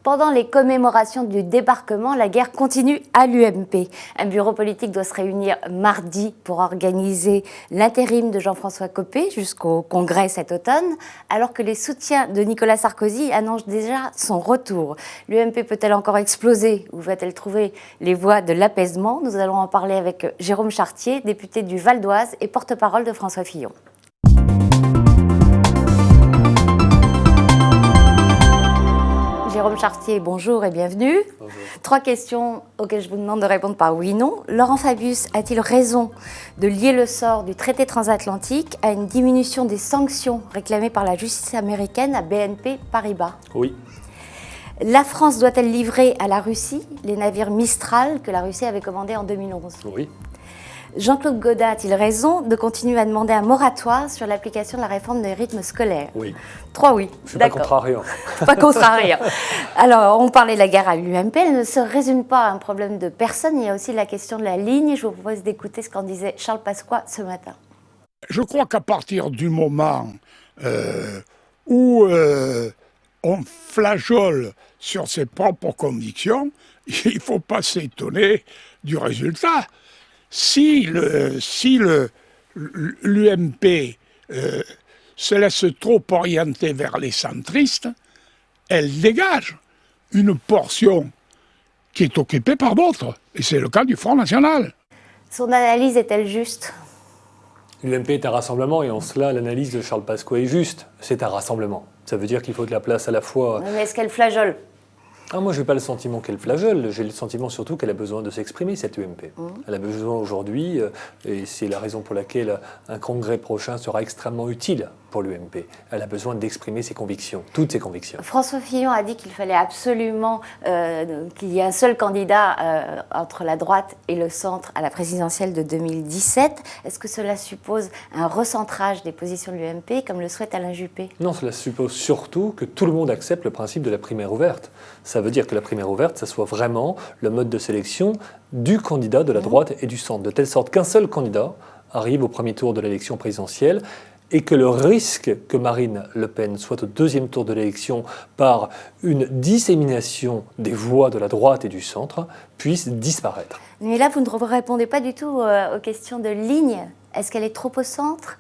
Pendant les commémorations du débarquement, la guerre continue à l'UMP. Un bureau politique doit se réunir mardi pour organiser l'intérim de Jean-François Copé jusqu'au congrès cet automne, alors que les soutiens de Nicolas Sarkozy annoncent déjà son retour. L'UMP peut-elle encore exploser ou va-t-elle trouver les voies de l'apaisement? Nous allons en parler avec Jérôme Chartier, député du Val d'Oise et porte-parole de François Fillon. Jérôme Chartier, bonjour et bienvenue. Bonjour. 3 questions auxquelles je vous demande de répondre par oui ou non. Laurent Fabius a-t-il raison de lier le sort du traité transatlantique à une diminution des sanctions réclamées par la justice américaine à BNP Paribas? Oui. La France doit-elle livrer à la Russie les navires Mistral que la Russie avait commandés en 2011? Oui. Jean-Claude Gaudin a-t-il raison de continuer à demander un moratoire sur l'application de la réforme des rythmes scolaires? Oui. 3 oui. Je ne suis pas contrariant. Pas contrariant. Alors, on parlait de la guerre à l'UMP, elle ne se résume pas à un problème de personne, il y a aussi la question de la ligne. Je vous propose d'écouter ce qu'en disait Charles Pasqua ce matin. Je crois qu'à partir du moment où on flageole sur ses propres convictions, il ne faut pas s'étonner du résultat. Si l'UMP se laisse trop orienter vers les centristes, elle dégage une portion qui est occupée par d'autres. Et c'est le cas du Front National. Son analyse est-elle juste? L'UMP est un rassemblement et en cela, l'analyse de Charles Pasqua est juste. C'est un rassemblement. Ça veut dire qu'il faut de la place à la fois... Mais est-ce qu'elle flageole? Moi, je n'ai pas le sentiment qu'elle flageole. J'ai le sentiment surtout qu'elle a besoin de s'exprimer, cette UMP. Elle a besoin aujourd'hui, et c'est la raison pour laquelle un congrès prochain sera extrêmement utile pour l'UMP. Elle a besoin d'exprimer ses convictions, toutes ses convictions. François Fillon a dit qu'il fallait absolument qu'il y ait un seul candidat entre la droite et le centre à la présidentielle de 2017. Est-ce que cela suppose un recentrage des positions de l'UMP, comme le souhaite Alain Juppé? Non, cela suppose surtout que tout le monde accepte le principe de la primaire ouverte. Ça veut dire que la primaire ouverte, ça soit vraiment le mode de sélection du candidat de la droite et du centre, de telle sorte qu'un seul candidat arrive au premier tour de l'élection présidentielle et que le risque que Marine Le Pen soit au deuxième tour de l'élection par une dissémination des voix de la droite et du centre puisse disparaître. Mais là, vous ne répondez pas du tout aux questions de ligne. Est-ce qu'elle est trop au centre?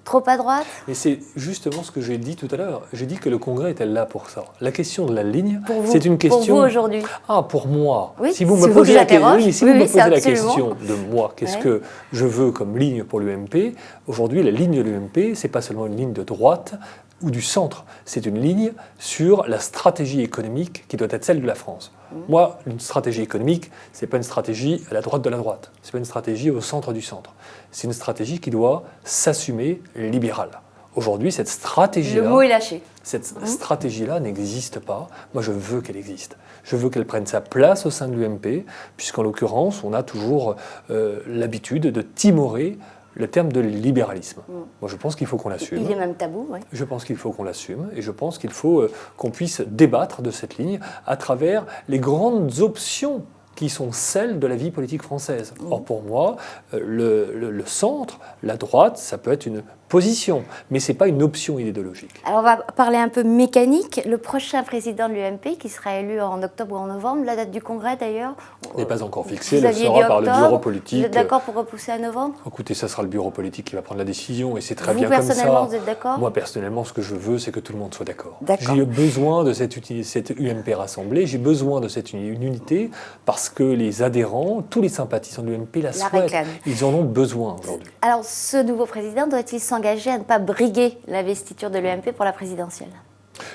Trop à droite? Mais c'est justement ce que j'ai dit tout à l'heure. J'ai dit que le Congrès était là pour ça. La question de la ligne, c'est une question... Pour vous aujourd'hui? Ah, pour moi. Oui, si vous me posez la question de moi, qu'est-ce Ouais. que je veux comme ligne pour l'UMP, aujourd'hui, la ligne de l'UMP, c'est pas seulement une ligne de droite ou du centre, c'est une ligne sur la stratégie économique qui doit être celle de la France. Moi, une stratégie économique, c'est pas une stratégie à la droite de la droite, c'est pas une stratégie au centre du centre. C'est une stratégie qui doit s'assumer libérale. Aujourd'hui, cette stratégie-là... Le mot est lâché. Cette stratégie-là n'existe pas. Moi, je veux qu'elle existe. Je veux qu'elle prenne sa place au sein de l'UMP, puisqu'en l'occurrence, on a toujours l'habitude de timorer le terme de libéralisme. Moi, je pense qu'il faut qu'on l'assume. Il est même tabou, oui. Je pense qu'il faut qu'on l'assume et je pense qu'il faut qu'on puisse débattre de cette ligne à travers les grandes options qui sont celles de la vie politique française. Or, pour moi, le centre, la droite, ça peut être une position, mais ce n'est pas une option idéologique. Alors, on va parler un peu mécanique. Le prochain président de l'UMP, qui sera élu en octobre ou en novembre, la date du congrès d'ailleurs, n'est pas encore fixée, vous elle aviez sera dit par le octobre. bureau politique. Vous êtes d'accord pour repousser à novembre? Écoutez, ça sera le bureau politique qui va prendre la décision et c'est très Vous, bien comme ça. personnellement, vous êtes d'accord? Moi, personnellement, ce que je veux, c'est que tout le monde soit d'accord. D'accord. J'ai besoin de cette UMP rassemblée, j'ai besoin de cette unité parce que les adhérents, tous les sympathisants de l'UMP la souhaitent. réclament. Ils en ont besoin aujourd'hui. Alors, ce nouveau président doit-il s'engager à ne pas briguer l'investiture de l'UMP pour la présidentielle?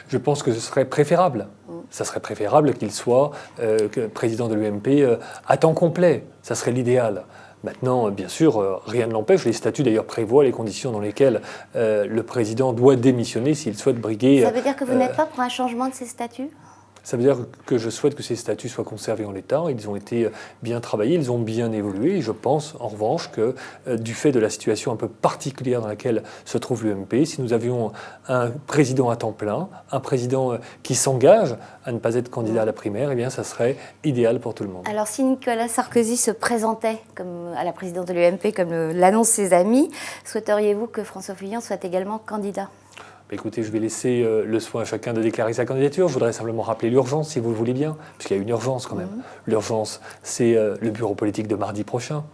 Je pense que ce serait préférable. Ça serait préférable qu'il soit président de l'UMP à temps complet. Ça serait l'idéal. Maintenant, bien sûr, rien ne l'empêche. Les statuts, d'ailleurs, prévoient les conditions dans lesquelles le président doit démissionner s'il souhaite briguer... Ça veut dire que vous n'êtes pas pour un changement de ces statuts? Ça veut dire que je souhaite que ces statuts soient conservés en l'état. Ils ont été bien travaillés, ils ont bien évolué. Et je pense, en revanche, que du fait de la situation un peu particulière dans laquelle se trouve l'UMP, si nous avions un président à temps plein, un président qui s'engage à ne pas être candidat à la primaire, eh bien, ça serait idéal pour tout le monde. Alors, si Nicolas Sarkozy se présentait à la présidence de l'UMP, comme l'annoncent ses amis, souhaiteriez-vous que François Fillon soit également candidat? Écoutez, je vais laisser le soin à chacun de déclarer sa candidature. Je voudrais simplement rappeler l'urgence, si vous le voulez bien, puisqu'il y a une urgence quand même. L'urgence, c'est le bureau politique de mardi prochain.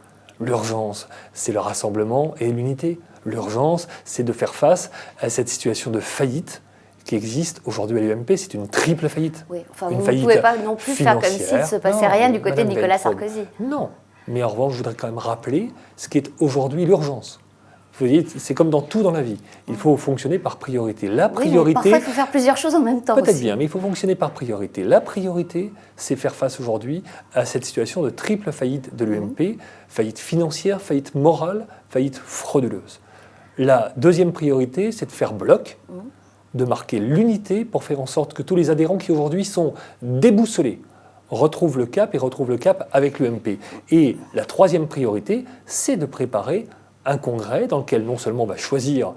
L'urgence, c'est le rassemblement et l'unité. L'urgence, c'est de faire face à cette situation de faillite qui existe aujourd'hui à l'UMP. C'est une triple faillite. Oui, enfin, Une vous ne faillite pouvez pas non plus faire comme s'il ne se passait Non, rien du côté de Madame Nicolas Beltrame. Sarkozy. Non, mais en revanche, je voudrais quand même rappeler ce qui est aujourd'hui l'urgence. Vous voyez, c'est comme dans tout dans la vie. Il faut fonctionner par priorité. La Oui, mais priorité, parfois, il faut faire plusieurs choses en même temps peut-être aussi. bien, mais il faut fonctionner par priorité. La priorité, c'est faire face aujourd'hui à cette situation de triple faillite de l'UMP, faillite financière, faillite morale, faillite frauduleuse. La deuxième priorité, c'est de faire bloc, de marquer l'unité pour faire en sorte que tous les adhérents qui aujourd'hui sont déboussolés retrouvent le cap et retrouvent le cap avec l'UMP. Et la troisième priorité, c'est de préparer un congrès dans lequel non seulement on va choisir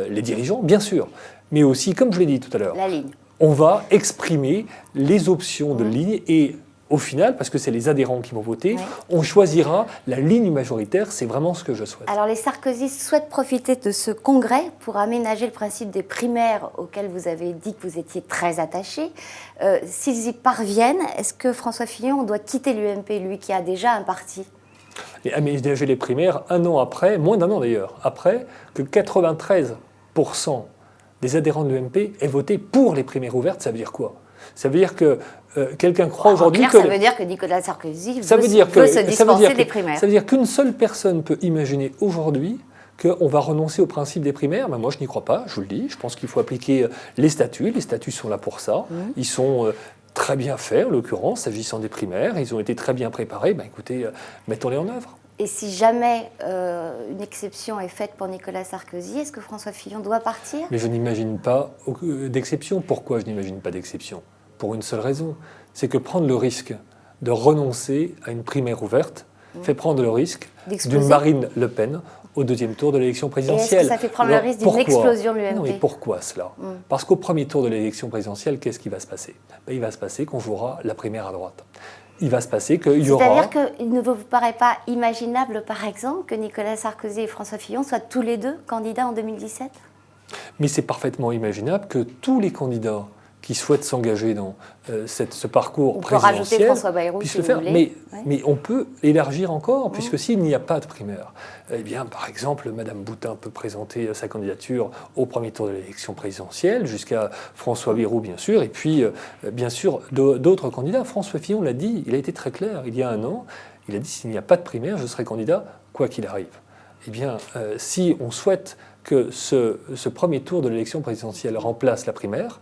les dirigeants, bien sûr, mais aussi, comme je l'ai dit tout à l'heure, La ligne. on va exprimer les options de ligne et au final, parce que c'est les adhérents qui vont voter, on choisira la ligne majoritaire, c'est vraiment ce que je souhaite. Alors les sarkozystes souhaitent profiter de ce congrès pour aménager le principe des primaires auxquels vous avez dit que vous étiez très attaché. S'ils y parviennent, est-ce que François Fillon doit quitter l'UMP, lui qui a déjà un parti ? Et aménager les primaires un an après, moins d'un an d'ailleurs, après que 93% des adhérents de l'UMP aient voté pour les primaires ouvertes, ça veut dire quoi ? Ça veut dire que quelqu'un croit aujourd'hui que... Ça veut dire que Nicolas Sarkozy veut se dispenser des primaires. Ça veut dire qu'une seule personne peut imaginer aujourd'hui qu'on va renoncer au principe des primaires. Ben moi, je n'y crois pas, je vous le dis. Je pense qu'il faut appliquer les statuts. Les statuts sont là pour ça. Ils sont très bien faits, en l'occurrence, s'agissant des primaires. Ils ont été très bien préparés. Ben écoutez, mettons-les en œuvre. Et si jamais une exception est faite pour Nicolas Sarkozy, est-ce que François Fillon doit partir ? Mais je n'imagine pas d'exception. Pourquoi je n'imagine pas d'exception ? Pour une seule raison, c'est que prendre le risque de renoncer à une primaire ouverte fait prendre le risque d'une Marine Le Pen au deuxième tour de l'élection présidentielle. Et est-ce que ça fait prendre le risque d'une explosion de l'UMP ? Non, mais pourquoi cela ? Parce qu'au premier tour de l'élection présidentielle, qu'est-ce qui va se passer ? Ben, il va se passer qu'on jouera la primaire à droite. Il va se passer qu'il y aura... C'est-à-dire qu'il ne vous paraît pas imaginable, par exemple, que Nicolas Sarkozy et François Fillon soient tous les deux candidats en 2017 ? Mais c'est parfaitement imaginable que tous les candidats qui souhaitent s'engager dans ce parcours présidentiel... On peut rajouter François Bayrou, si vous voulez. Mais on peut élargir encore, puisque s'il n'y a pas de primaire, eh bien, par exemple, Mme Boutin peut présenter sa candidature au premier tour de l'élection présidentielle, jusqu'à François Bayrou, bien sûr, et puis, bien sûr, d'autres candidats. François Fillon l'a dit, il a été très clair, il y a un an, il a dit, s'il n'y a pas de primaire, je serai candidat, quoi qu'il arrive. Eh bien, si on souhaite que ce premier tour de l'élection présidentielle remplace la primaire,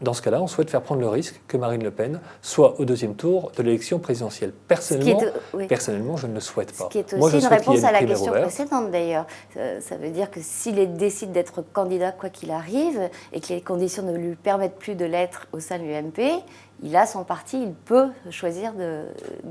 dans ce cas-là, on souhaite faire prendre le risque que Marine Le Pen soit au deuxième tour de l'élection présidentielle. Personnellement, je ne le souhaite pas. Ce qui est aussi une réponse à la question précédente, d'ailleurs. Ça veut dire que s'il décide d'être candidat quoi qu'il arrive, et que les conditions ne lui permettent plus de l'être au sein de l'UMP, il a son parti, il peut choisir de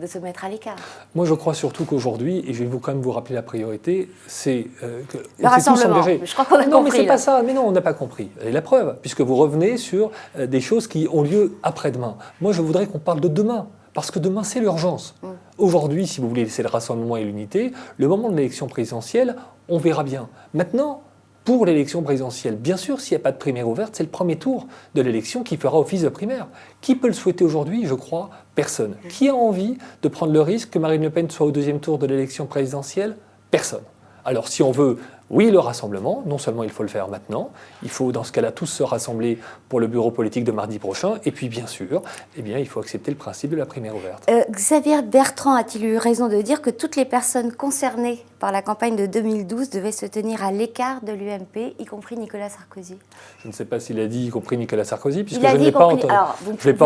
se mettre à l'écart. Moi, je crois surtout qu'aujourd'hui, et je vais quand même vous rappeler la priorité, c'est que le rassemblement. Je crois qu'on a compris. Non, mais c'est pas ça. Mais non, on n'a pas compris. Et la preuve, puisque vous revenez sur des choses qui ont lieu après-demain. Moi, je voudrais qu'on parle de demain. Parce que demain, c'est l'urgence. Aujourd'hui, si vous voulez, c'est le rassemblement et l'unité. Le moment de l'élection présidentielle, on verra bien. Maintenant, pour l'élection présidentielle, bien sûr, s'il n'y a pas de primaire ouverte, c'est le premier tour de l'élection qui fera office de primaire. Qui peut le souhaiter aujourd'hui ? Je crois personne. Qui a envie de prendre le risque que Marine Le Pen soit au deuxième tour de l'élection présidentielle ? Personne. Alors si on veut, oui, le rassemblement, non seulement il faut le faire maintenant, il faut dans ce cas-là tous se rassembler pour le bureau politique de mardi prochain, et puis bien sûr, il faut accepter le principe de la primaire ouverte. Xavier Bertrand a-t-il eu raison de dire que toutes les personnes concernées par la campagne de 2012 devaient se tenir à l'écart de l'UMP, y compris Nicolas Sarkozy ? Je ne sais pas s'il a dit y compris Nicolas Sarkozy, puisque je n'ai pas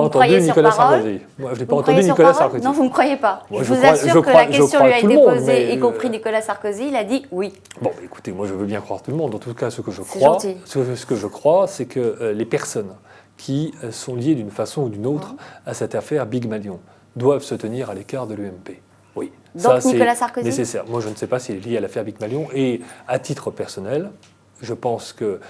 entendu Nicolas Sarkozy. Moi, je n'ai pas entendu Nicolas Sarkozy. Non, vous ne me croyez pas. Moi, je vous assure que la question lui a été posée, y compris mais... Nicolas Sarkozy, il a dit oui. Bon, écoutez, moi je veux bien croire tout le monde. En tout cas, ce que je crois, c'est que les personnes qui sont liées d'une façon ou d'une autre à cette affaire Big Malion doivent se tenir à l'écart de l'UMP. Oui. Donc ça, Nicolas Sarkozy ? Nécessaire. Moi, je ne sais pas s'il est lié à l'affaire Big Malion. Et à titre personnel, je pense que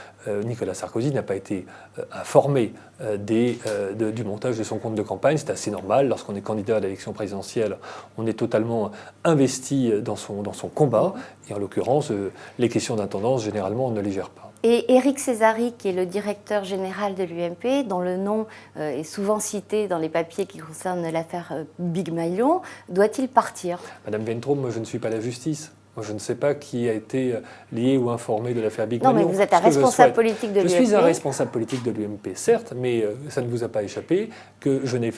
Nicolas Sarkozy n'a pas été informé du montage de son compte de campagne. C'est assez normal. Lorsqu'on est candidat à l'élection présidentielle, on est totalement investi dans son combat. Et en l'occurrence, les questions d'intendance, généralement, on ne les gère pas. Et Éric Césari, qui est le directeur général de l'UMP, dont le nom est souvent cité dans les papiers qui concernent l'affaire Big Malion, doit-il partir? Madame Wentraub, moi je ne suis pas la justice. Moi, je ne sais pas qui a été lié ou informé de l'affaire Big Malion. Non, mais vous êtes un responsable politique de l'UMP. Je suis un responsable politique de l'UMP, certes, mais ça ne vous a pas échappé que je n'ai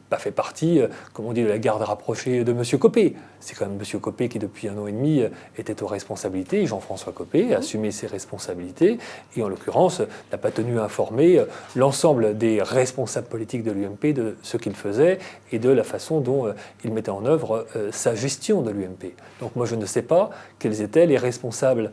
pas fait partie, comme on dit, de la garde rapprochée de M. Copé. C'est quand même M. Copé qui, depuis 1 an et demi, était aux responsabilités. Jean-François Copé a assumé ses responsabilités et, en l'occurrence, n'a pas tenu à informer l'ensemble des responsables politiques de l'UMP de ce qu'il faisait et de la façon dont il mettait en œuvre sa gestion de l'UMP. Donc moi, je ne sais pas quels étaient les responsables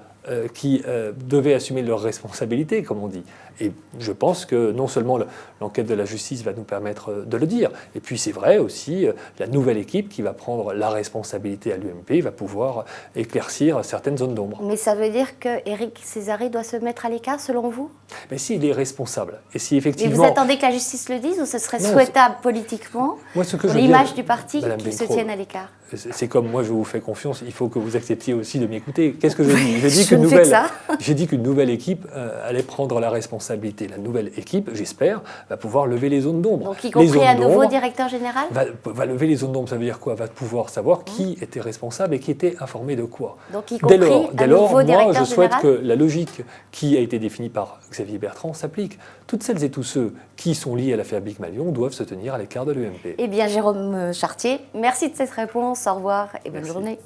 qui devaient assumer leurs responsabilités, comme on dit. Et je pense que non seulement l'enquête de la justice va nous permettre de le dire, et puis c'est vrai aussi, la nouvelle équipe qui va prendre la responsabilité à l'UMP va pouvoir éclaircir certaines zones d'ombre. Mais ça veut dire qu'Éric Césari doit se mettre à l'écart, selon vous? Mais s'il est responsable, et si effectivement... Et vous attendez que la justice le dise, ou ce serait souhaitable politiquement, moi, ce que pour je l'image du parti, Madame qu'il se Wentraub, tienne à l'écart? C'est comme moi, je vous fais confiance, il faut que vous acceptiez aussi de m'écouter. Qu'est-ce que je dis? J'ai dit qu'une nouvelle équipe allait prendre la responsabilité. La nouvelle équipe, j'espère, va pouvoir lever les zones d'ombre. Donc y compris un nouveau directeur général? Va lever les zones d'ombre, ça veut dire quoi? Va pouvoir savoir qui était responsable et qui était informé de quoi. Donc y compris Dès lors, nouveau directeur moi, je souhaite général? que la logique qui a été définie par Xavier Bertrand s'applique. Toutes celles et tous ceux qui sont liés à l'affaire Big Malion doivent se tenir à l'écart de l'UMP. Eh bien, Jérôme Chartier, merci de cette réponse. Au revoir et bonne journée.